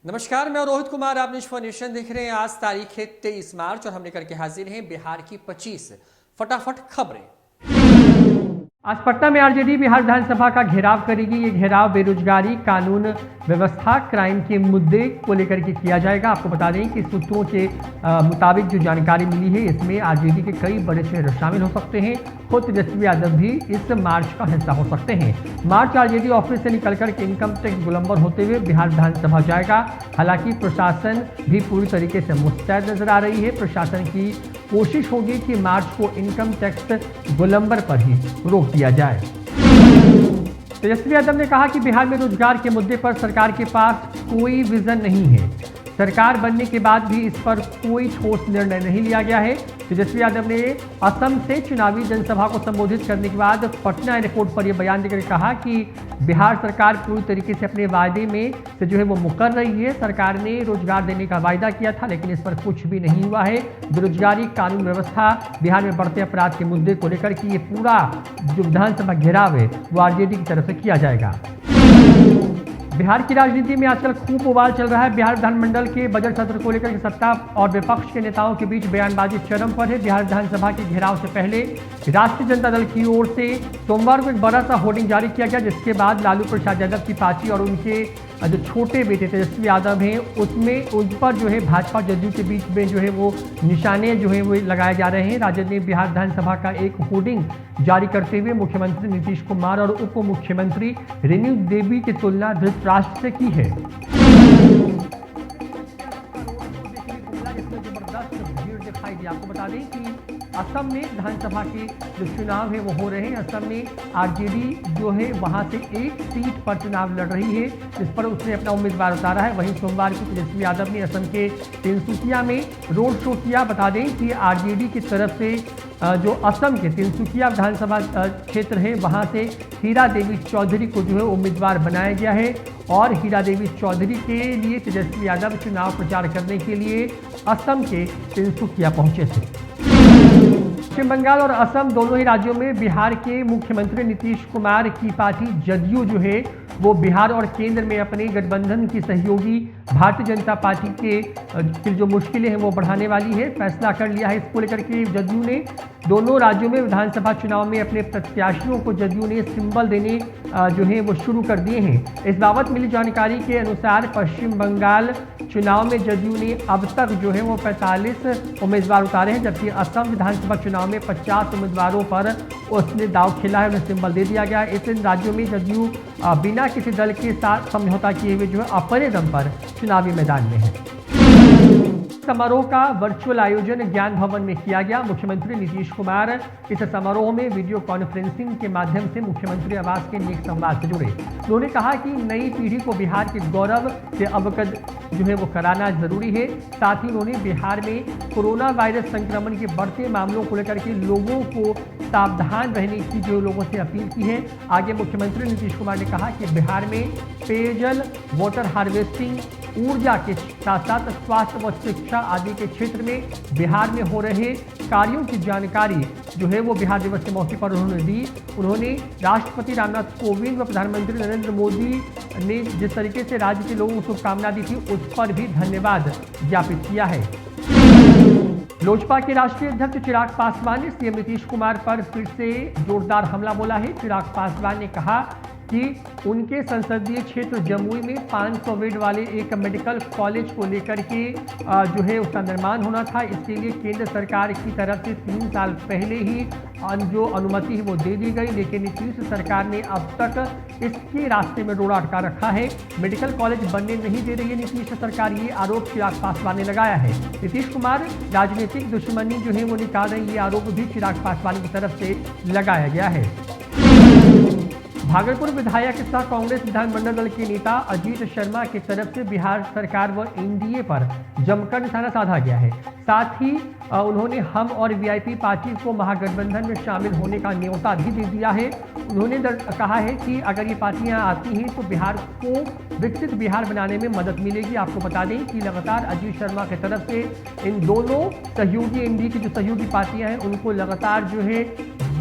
नमस्कार, मैं रोहित कुमार। आप न्यूज़ नेशन देख रहे हैं। आज तारीख है 23 मार्च और हम लेकर के हाजिर हैं बिहार की 25 फटाफट खबरें। आज पटना में आरजेडी बिहार विधानसभा का घेराव करेगी। ये घेराव बेरोजगारी, कानून व्यवस्था, क्राइम के मुद्दे को लेकर के किया जाएगा। आपको बता दें कि सूत्रों के मुताबिक जो जानकारी मिली है, इसमें आरजेडी के कई बड़े चेहरे शामिल हो सकते हैं। खुद तेजस्वी यादव भी इस मार्च का हिस्सा हो सकते हैं। मार्च आरजेडी ऑफिस से निकलकर के इनकम टैक्स गोलंबर होते हुए बिहार विधानसभा जाएगा। हालांकि प्रशासन भी पूरी तरीके से मुस्तैद नजर आ रही है। प्रशासन की कोशिश होगी कि मार्च को इनकम टैक्स गोलंबर पर ही रोक दिया जाए। तेजस्वी यादव ने कहा कि बिहार में रोजगार के मुद्दे पर सरकार के पास कोई विजन नहीं है। सरकार बनने के बाद भी इस पर कोई ठोस निर्णय नहीं लिया गया है। तेजस्वी यादव ने असम से चुनावी जनसभा को संबोधित करने के बाद पटना एयरपोर्ट पर यह बयान देकर कहा कि बिहार सरकार पूरी तरीके से अपने वायदे में से जो है वो मुकर रही है। सरकार ने रोजगार देने का वायदा किया था, लेकिन इस पर कुछ भी नहीं हुआ है। बेरोजगारी, कानून व्यवस्था, बिहार में बढ़ते अपराध के मुद्दे को लेकर कि ये पूरा जो विधानसभा घेराव है वो आरजेडी की तरफ से किया जाएगा। बिहार की राजनीति में आजकल खूब उबाल चल रहा है। बिहार विधानमंडल के बजट सत्र को लेकर सत्ता और विपक्ष के नेताओं के बीच बयानबाजी चरम पर है। बिहार विधानसभा के घेराव से पहले राष्ट्रीय जनता दल की ओर से सोमवार को एक बड़ा सा होर्डिंग जारी किया गया, जिसके बाद लालू प्रसाद यादव की पार्टी और उनके जो छोटे बेटे तेजस्वी यादव हैं उसमें उन पर जो है भाजपा जदयू के बीच में जो है वो निशाने जो है वो लगाए जा रहे हैं। राजद ने बिहार विधानसभा का एक होर्डिंग जारी करते हुए मुख्यमंत्री नीतीश कुमार और उप मुख्यमंत्री रेणु देवी की तुलना धृतराष्ट्र से की है। आपको बता दें कि असम में विधानसभा के जो चुनाव है वो हो रहे हैं। असम में आरजेडी जो है वहां से एक सीट पर चुनाव लड़ रही है, जिस पर उसने अपना उम्मीदवार उतारा है। वहीं सोमवार को तेजस्वी यादव ने असम के तिनसुकिया में रोड शो किया। बता दें कि आरजेडी की तरफ से जो असम के तिनसुकिया विधानसभा क्षेत्र है वहां से हीरा देवी चौधरी को जो है उम्मीदवार बनाया गया है और हीरा देवी चौधरी के लिए तेजस्वी यादव चुनाव प्रचार करने के लिए असम के तिनसुकिया पहुंचे थे। पश्चिम बंगाल और असम दोनों ही राज्यों में बिहार के मुख्यमंत्री नीतीश कुमार की पार्टी जदयू जो है वो बिहार और केंद्र में अपने गठबंधन की सहयोगी भारतीय जनता पार्टी के जो मुश्किलें हैं वो बढ़ाने वाली है। फैसला कर लिया है। इसको लेकर के जदयू ने दोनों राज्यों में विधानसभा चुनाव में अपने प्रत्याशियों को जदयू ने सिंबल देने जो है वो शुरू कर दिए हैं। इस बाबत मिली जानकारी के अनुसार पश्चिम बंगाल चुनाव में जदयू ने अब तक जो है वो 45 उम्मीदवार उतारे हैं, जबकि असम विधानसभा चुनाव में 50 उम्मीदवारों पर उसने दाव खेला है, उन्हें सिंबल दे दिया गया है। इन राज्यों में जदयू बिना किसी दल के साथ समझौता किए हुए जो है अपने दम पर चुनावी मैदान में है। समारोह का वर्चुअल आयोजन ज्ञान भवन में किया गया। मुख्यमंत्री नीतीश कुमार इस समारोह में वीडियो कॉन्फ्रेंसिंग के माध्यम से मुख्यमंत्री आवास के नेक संवाद से जुड़े। उन्होंने कहा कि नई पीढ़ी को बिहार के गौरव से अवगत जो है वो कराना जरूरी है। साथ ही उन्होंने बिहार में कोरोना वायरस संक्रमण के बढ़ते मामलों को लेकर के लोगों को सावधान रहने की जो लोगों से अपील की है। आगे मुख्यमंत्री नीतीश कुमार ने कहा कि बिहार में पेयजल, वाटर हार्वेस्टिंग, ऊर्जा के साथ साथ स्वास्थ्य व शिक्षा आदि के क्षेत्र में बिहार में हो रहे कार्यों की जानकारी जो है वो बिहार दिवस के मौके पर उन्होंने दी। उन्होंने राष्ट्रपति रामनाथ कोविंद व प्रधानमंत्री नरेंद्र मोदी ने जिस तरीके से राज्य के लोगों को शुभकामना दी थी उस पर भी धन्यवाद ज्ञापित किया है। लोजपा के राष्ट्रीय अध्यक्ष चिराग पासवान ने सीएम नीतीश कुमार पर फिर से जोरदार हमला बोला है। चिराग पासवान ने कहा कि उनके संसदीय क्षेत्र जमुई में 500 बेड वाले एक मेडिकल कॉलेज को लेकर के जो है उसका निर्माण होना था। इसके लिए केंद्र सरकार की तरफ से 3 साल पहले ही जो अनुमति है वो दे दी गई, लेकिन नीतीश सरकार ने अब तक इसके रास्ते में रोड़ा अटका रखा है। मेडिकल कॉलेज बनने नहीं दे रही है नीतीश सरकार, ये आरोप चिराग पासवान ने लगाया है। नीतीश कुमार राजनीतिक दुश्मनी जो है वो निकाल रहे हैं, ये आरोप भी चिराग पासवान की तरफ से लगाया गया है। भागलपुर विधायक सह कांग्रेस विधानमंडल दल के नेता अजीत शर्मा की तरफ से बिहार सरकार व एनडीए पर जमकर निशाना साधा गया है। साथ ही उन्होंने हम और वीआईपी पार्टी को महागठबंधन में शामिल होने का न्योता भी दे दिया है। उन्होंने कहा है कि अगर ये पार्टियां आती हैं तो बिहार को विकसित बिहार बनाने में मदद मिलेगी। आपको बता दें कि लगातार अजीत शर्मा की तरफ से इन दोनों सहयोगी एनडीए की जो सहयोगी पार्टियां हैं उनको लगातार जो है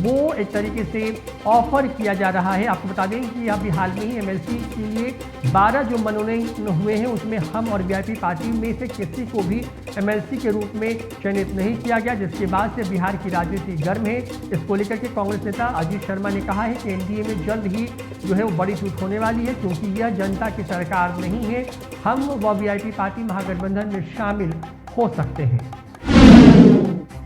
वो एक तरीके से ऑफर किया जा रहा है। आपको बता दें कि अभी हाल में ही एमएलसी के लिए 12 जो मनोनयन हुए हैं उसमें हम और वीआईपी पार्टी में से किसी को भी एमएलसी के रूप में चयनित नहीं किया गया, जिसके बाद से बिहार की राजनीति गर्म है। इसको लेकर के कांग्रेस नेता अजीत शर्मा ने कहा है कि एनडीए में जल्द ही जो है वो बड़ी टूट होने वाली है, क्योंकि यह जनता की सरकार नहीं है। हम व वीआईपी पार्टी महागठबंधन में शामिल हो सकते हैं।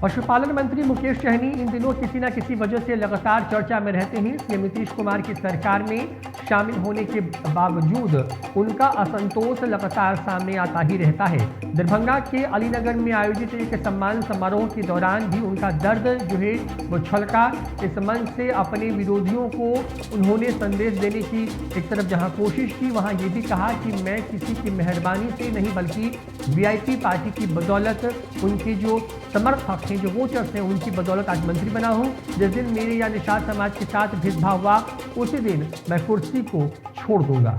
पशुपालन मंत्री मुकेश सहनी इन दिनों किसी न किसी वजह से लगातार चर्चा में रहते हैं। सीएम नीतीश कुमार की सरकार में शामिल होने के बावजूद उनका असंतोष लगातार सामने आता ही रहता है। दरभंगा के अलीनगर में आयोजित एक सम्मान समारोह के दौरान भी उनका दर्द जो है वो छलका। इस मंच से अपने विरोधियों को उन्होंने संदेश देने की एक तरफ जहां कोशिश की, वहां ये भी कहा कि मैं किसी की मेहरबानी से नहीं बल्कि वीआईपी पार्टी की बदौलत, उनके जो समर्थक हैं, जो वोटर्स हैं, उनकी बदौलत आज मंत्री बना हूं। जिस दिन मेरे या निषाद समाज के साथ भेदभाव हुआ उसी दिन मैं कुर्सी को छोड़ दूंगा।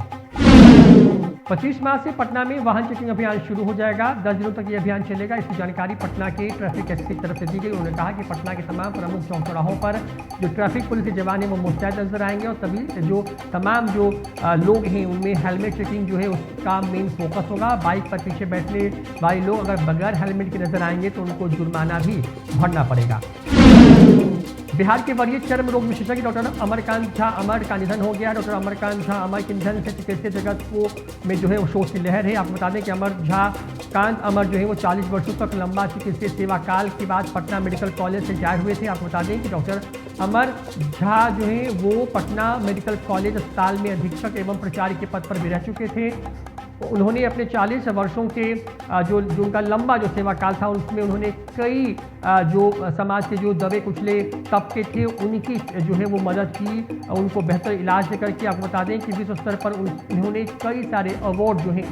25 मार्च से पटना में वाहन चेकिंग अभियान शुरू हो जाएगा। 10 दिनों तक ये अभियान चलेगा। इसकी जानकारी पटना के ट्रैफिक एसपी की तरफ से दी गई। उन्होंने कहा कि पटना के तमाम प्रमुख चौक चौराहों पर जो ट्रैफिक पुलिस के जवान हैं वो मुस्तैद नजर आएंगे और तभी जो तमाम जो लोग हैं उनमें हेलमेट चेकिंग जो है उसका मेन फोकस होगा। बाइक पर पीछे बैठने वाले लोग अगर बगैर हेलमेट के नजर आएंगे तो उनको जुर्माना भी भरना पड़ेगा। बिहार के वरीय चर्म रोग विशेषज्ञ डॉक्टर अमरकांत झा अमर का निधन हो गया। डॉक्टर अमरकांत झा अमर के निधन से चिकित्सा जगत को में जो है वो शोक की लहर है। आपको बता दें कि अमर जो है वो 40 वर्षों तक लंबा चिकित्सीय सेवा काल के बाद पटना मेडिकल कॉलेज से रिटायर हुए थे। आपको बता दें कि डॉक्टर अमर झा जो है वो पटना मेडिकल कॉलेज अस्पताल में अधीक्षक एवं प्राचार्य के पद पर भी रह चुके थे। उन्होंने अपने 40 वर्षों के जो उनका लंबा जो सेवा काल था उसमें उन्होंने कई जो समाज के जो दबे कुचले तबके थे उनकी जो है वो मदद की, उनको बेहतर इलाज देकर के। आपको बता दें कि विश्व स्तर पर उन्होंने कई सारे अवार्ड जो हैं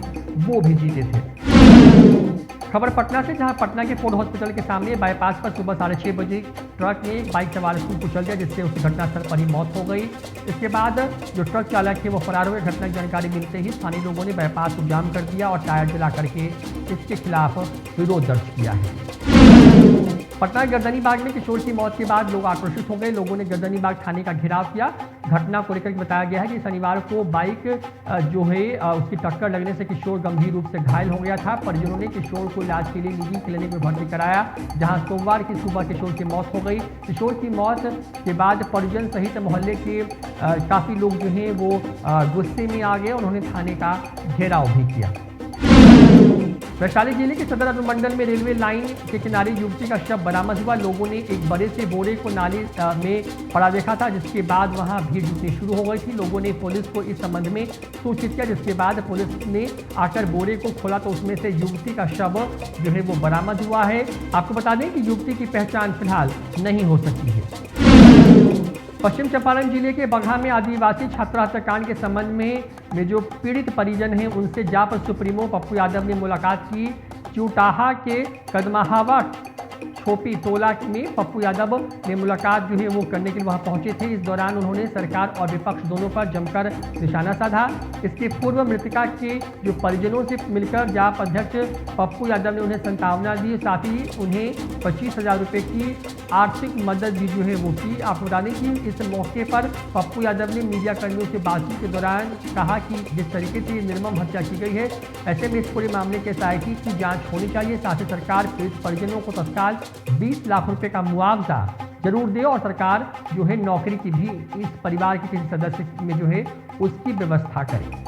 वो भी जीते थे। खबर पटना से, जहां पटना के फोर्ड हॉस्पिटल के सामने बाईपास पर सुबह 6:30 बजे ट्रक ने एक बाइक सवार को कुचल दिया, जिससे उसकी घटनास्थल पर ही मौत हो गई। इसके बाद जो ट्रक चालक थे वो फरार हुए। घटना की जानकारी मिलते ही स्थानीय लोगों ने बाईपास को जाम कर दिया और टायर जला करके इसके खिलाफ विरोध दर्ज किया है। पटना गर्दनी बाग में किशोर की मौत के बाद लोग आक्रोशित हो गए। लोगों ने गर्दनी बाग थाने का घेराव किया। घटना को लेकर बताया गया है कि शनिवार को बाइक जो है उसकी टक्कर लगने से किशोर गंभीर रूप से घायल हो गया था। परिजनों ने किशोर को इलाज के लिए निजी क्लिनिक में भर्ती कराया, जहां सोमवार की सुबह किशोर की मौत हो गई। किशोर की मौत के बाद परिजन सहित मोहल्ले के काफ़ी लोग जो हैं वो गुस्से में आ गए। उन्होंने थाने का घेराव भी किया। वैशाली जिले के सदर अनुमंडल में रेलवे लाइन के किनारे युवती का शव बरामद हुआ। लोगों ने एक बड़े से बोरे को नाली में पड़ा देखा था, जिसके बाद वहां भीड़ जुटनी शुरू हो गई थी। लोगों ने पुलिस को इस संबंध में सूचित किया, जिसके बाद पुलिस ने आकर बोरे को खोला तो उसमें से युवती का शव जो है वो बरामद हुआ है। आपको बता दें कि युवती की पहचान फिलहाल नहीं हो सकी है। पश्चिम चंपारण जिले के बगहा में आदिवासी छात्रा हत्याकांड के संबंध में जो पीड़ित परिजन हैं उनसे जाप सुप्रीमो पप्पू यादव ने मुलाकात की। चूटाहा के कदमाहावा छोपी टोला में पप्पू यादव ने मुलाकात जो है वो करने के लिए वहां पहुंचे थे। इस दौरान उन्होंने सरकार और विपक्ष दोनों पर जमकर निशाना साधा। इसके पूर्व मृतका के जो परिजनों से मिलकर जाप अध्यक्ष पप्पू यादव ने उन्हें सांत्वना दी, साथ ही उन्हें 25,000 रुपये की आर्थिक मदद भी जो है वो की। आपको बता दें कि इस मौके पर पप्पू यादव ने मीडिया कर्मियों से बातचीत के दौरान कहा कि जिस तरीके से निर्मम हत्या की गई है, ऐसे में इस पूरे मामले के SIT की जांच होनी चाहिए। साथ ही सरकार पीड़ित परिजनों को तत्काल 20 लाख रुपए का मुआवजा जरूर दे और सरकार जो है नौकरी की भी इस परिवार के किसी सदस्य में जो है उसकी व्यवस्था करे।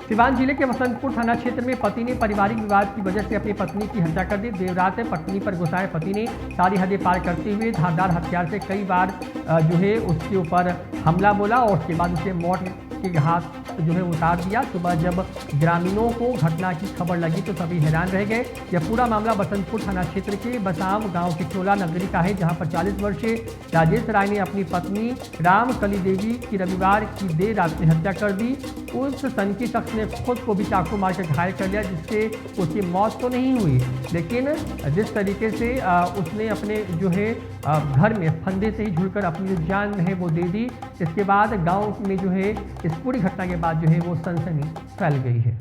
सिवान जिले के वसंतपुर थाना क्षेत्र में पति ने पारिवारिक विवाद की वजह से अपनी पत्नी की हत्या कर दी। देर रात पत्नी पर गुस्साए पति ने सारी हदें पार करते हुए धारदार हथियार से कई बार जो है उसके ऊपर हमला बोला और उसके बाद उसे मौत के घाट जो है उतार दिया। सुबह जब ग्रामीणों को घटना की खबर लगी तो सभी हैरान रह गए। यह पूरा मामला बसंतपुर थाना क्षेत्र के बसाम गांव की टोला नगरी का है, जहां पर 40 वर्षीय राजेश राय ने अपनी पत्नी रामकली देवी की रविवार की देर रात में हत्या कर दी। उस सनकी शख्स ने खुद को भी चाकू मारकर घायल कर लिया, जिससे उसकी मौत तो नहीं हुई, लेकिन जिस तरीके से उसने अपने जो है घर में फंदे से ही झुलकर अपनी जो जान है वो दे दी। इसके बाद गांव में जो है इस पूरी घटना के बाद जो है वो सनसनी फैल गई है।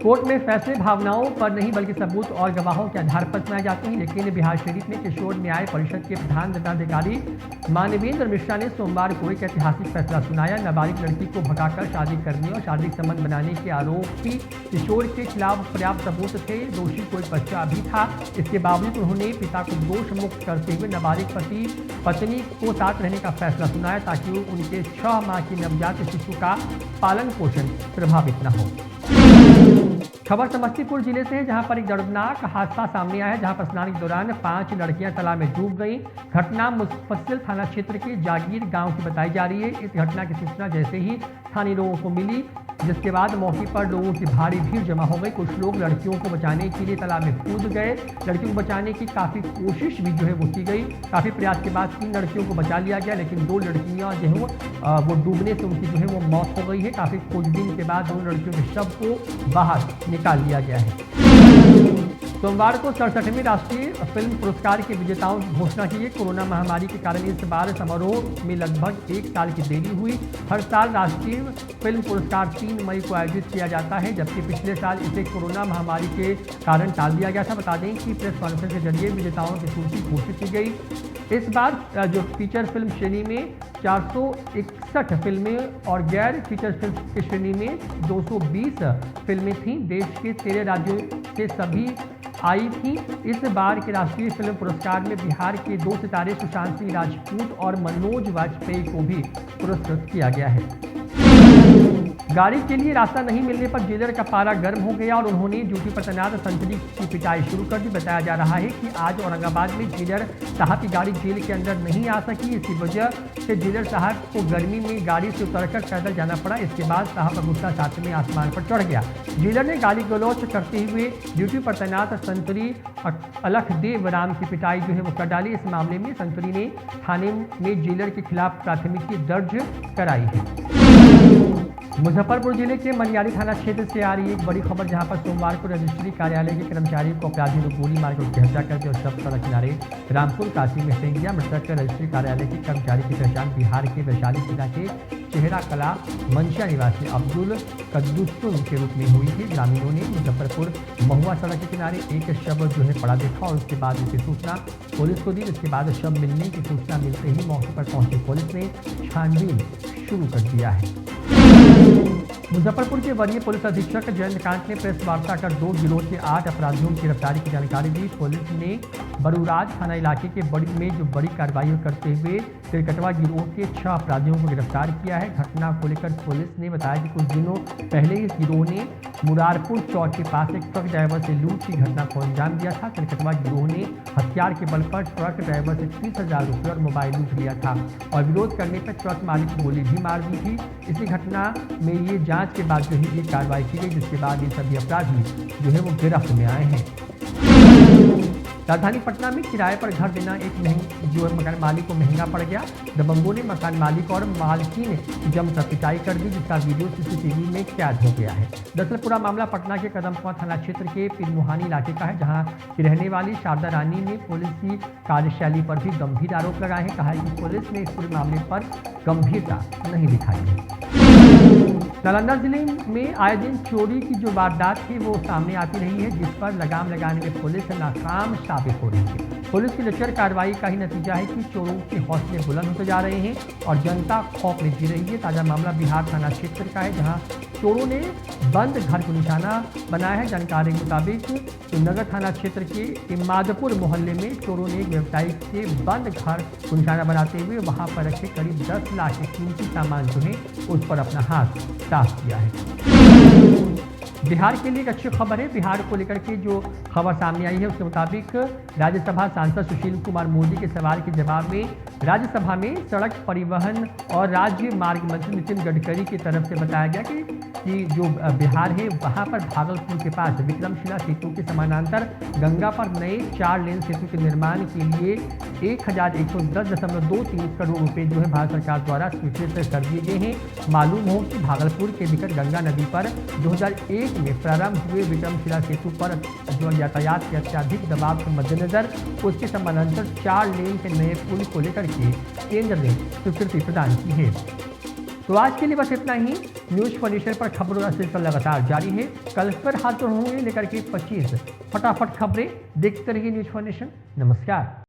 कोर्ट में फैसले भावनाओं पर नहीं बल्कि सबूत और गवाहों के आधार पर सुनाए जाते हैं। लेकिन बिहार शरीफ में किशोर न्याय परिषद के प्रधान दंडाधिकारी मानवेंद्र मिश्रा ने सोमवार को एक ऐतिहासिक फैसला सुनाया। नाबालिग लड़की को भगाकर शादी करने और शारीरिक संबंध बनाने के आरोपी किशोर के खिलाफ पर्याप्त सबूत थे। दोषी कोई बच्चा भी था। इसके बावजूद उन्होंने पिता को दोष मुक्त करते हुए नाबालिग पति पत्नी को साथ रहने का फैसला सुनाया ताकि उनके 6 माह की नवजात शिशु का पालन पोषण प्रभावित न हो। खबर समस्तीपुर जिले से है, जहां पर एक दर्दनाक हादसा सामने आया है, जहां पर स्नान के दौरान 5 लड़कियां तालाब में डूब गईं। घटना मुफस्सिल थाना क्षेत्र के जागीर गांव की बताई जा रही है। इस घटना की सूचना जैसे ही स्थानीय लोगों को मिली, जिसके बाद मौके पर लोगों की भारी भीड़ जमा हो गई। कुछ लोग लड़कियों को बचाने के लिए तालाब में कूद गए। लड़कियों को बचाने की काफ़ी कोशिश भी जो है वो की गई। काफ़ी प्रयास के बाद 3 लड़कियों को बचा लिया गया, लेकिन 2 लड़कियां जो है वो डूबने से उनकी जो है वो मौत हो गई है। काफ़ी खोजबीन के बाद 2 लड़कियों के शव को बाहर निकाल लिया गया है। सोमवार को 67वें राष्ट्रीय फिल्म पुरस्कार के विजेताओं की घोषणा की गई। कोरोना महामारी के कारण इस बार समारोह में लगभग 1 साल की देरी हुई। हर साल राष्ट्रीय फिल्म पुरस्कार 3 मई को आयोजित किया जाता है, जबकि पिछले साल इसे कोरोना महामारी के कारण टाल दिया गया था। बता दें कि प्रेस कॉन्फ्रेंस के जरिए विजेताओं की सूची घोषित की गई। इस बार जो फीचर फिल्म श्रेणी में 461 फिल्में और गैर फीचर फिल्म की श्रेणी में 220 फिल्में थीं। देश के 13 राज्यों से सभी आई थी। इस बार के राष्ट्रीय फिल्म पुरस्कार में बिहार के 2 सितारे सुशांत सिंह राजपूत और मनोज वाजपेयी को भी पुरस्कृत किया गया है। गाड़ी के लिए रास्ता नहीं मिलने पर जेलर का पारा गर्म हो गया और उन्होंने ड्यूटी पर तैनात संतरी की पिटाई शुरू कर दी। बताया जा रहा है कि आज औरंगाबाद में जेलर साहब की गाड़ी जेल के अंदर नहीं आ सकी। इसी वजह से जेलर साहब को गर्मी में गाड़ी से उतरकर पैदल जाना पड़ा। इसके बाद साहब का गुस्सा सातवें आसमान पर चढ़ गया। जेलर ने गाली गलौच करते हुए ड्यूटी पर तैनात संतरी अलखदेव राम की पिटाई जो है वो कर डाली। इस मामले में संतरी ने थाने में जेलर के खिलाफ प्राथमिकी दर्ज कराई है। मुजफ्फरपुर जिले के मनियारी थाना क्षेत्र से आ रही एक बड़ी खबर, जहां पर सोमवार को रजिस्ट्री कार्यालय के कर्मचारी को अपराधियों ने गोली मारकर उसकी हत्या करके और शव सड़क किनारे रामपुर काशी में फेंक दिया। मृतक रजिस्ट्री कार्यालय के कर्मचारी की पहचान बिहार के वैशाली जिला के चेहरा कला मंशिया निवासी अब्दुल कद्दुसुन के रूप में हुई थी। ग्रामीणों ने मुजफ्फरपुर महुआ सड़क के किनारे एक शव जो है पड़ा देखा और उसके बाद इसे सूचना पुलिस को दी। इसके बाद शव मिलने की सूचना मिलते ही मौके पर पहुंची पुलिस ने छानबीन शुरू कर दिया है। मुजफ्फरपुर के वरीय पुलिस अधीक्षक जयंतकांत ने प्रेस वार्ता कर 2 गिरोह के 8 अपराधियों की गिरफ्तारी की जानकारी दी। पुलिस ने बरूराज थाना इलाके के बड़ी कार्रवाई करते हुए तिरकटवा गिरोह के 6 अपराधियों को गिरफ्तार किया है। घटना को लेकर पुलिस ने बताया कि कुछ दिनों पहले इस गिरोह ने मुरारपुर चौक के पास एक ट्रक ड्राइवर से लूट की घटना को अंजाम दिया था। तिरकटवा गिरोह ने हथियार के बल पर ट्रक ड्राइवर से 30,000 रुपये और मोबाइल लूट लिया था और विरोध करने पर ट्रक मालिक को गोली भी मार दी थी। इसी घटना में ये जांच के बाद जो है ये कार्रवाई की गई, जिसके बाद ये सभी अपराधी जो है वो गिरफ्त में आए हैं। राजधानी पटना में किराए पर घर देना एक मकान मालिक को महंगा पड़ गया। दबंगों ने मकान मालिक और मालकिन जमकर पिटाई कर दी, जिसका वीडियो सीसीटीवी में कैद हो गया है। दरअसल पूरा मामला पटना के कदमकुआं थाना क्षेत्र के पीरमुहानी इलाके का है, जहां की रहने वाली शारदा रानी ने पुलिस की कार्यशैली पर भी गंभीर आरोप लगाए हैं। कहा है कि पुलिस ने इस पूरे मामले पर गंभीरता नहीं दिखाई है। नालंदा जिले में आए दिन चोरी की जो वारदात थी वो सामने आती रही है, जिस पर लगाम लगाने में पुलिस नाकाम साबित हो रही है। पुलिस की निरंतर कार्रवाई का ही नतीजा है कि चोरों के हौसले बुलंद होते जा रहे हैं और जनता खौफ में जी रही है। ताज़ा मामला बिहार थाना क्षेत्र का है, जहां चोरों ने बंद घर को निशाना बनाया है। जानकारी के मुताबिक नगर थाना क्षेत्र के इमादपुर मोहल्ले में चोरों ने एक व्यवसायी के बंद घर को निशाना बनाते हुए वहां पर रखे करीब 10 लाख के कीमती सामान जो है उस पर अपना हाथ साफ किया है। बिहार के लिए एक अच्छी खबर है। बिहार को लेकर के जो खबर सामने आई है उसके मुताबिक राज्यसभा सांसद सुशील कुमार मोदी के सवाल के जवाब में राज्यसभा में सड़क परिवहन और राज्य मार्ग मंत्री नितिन गडकरी की तरफ से बताया गया कि जो बिहार है वहां पर भागलपुर के पास विक्रमशिला सेतु के समानांतर गंगा पर नए 4 लेन सेतु के निर्माण के लिए 1110.23 करोड़ रुपए जो है भारत सरकार द्वारा स्वीकृत कर दिए गए हैं। मालूम हो कि भागलपुर के निकट गंगा नदी पर 2001 में प्रारंभ हुए विक्रमशिला सेतु पर जो यातायात के अत्यधिक दबाव के मद्देनजर उसके समानांतर 4 लेन के नए पुल को लेकर के केंद्र ने स्वीकृति प्रदान की है। तो आज के लिए बस इतना ही। न्यूज़ फर्नीचर पर खबरों का सिलसिला लगातार जारी है। कल फिर हाजिर होंगे लेकर के 25 फटाफट खबरें। देखते रहिए न्यूज़ फर्नीचर। नमस्कार।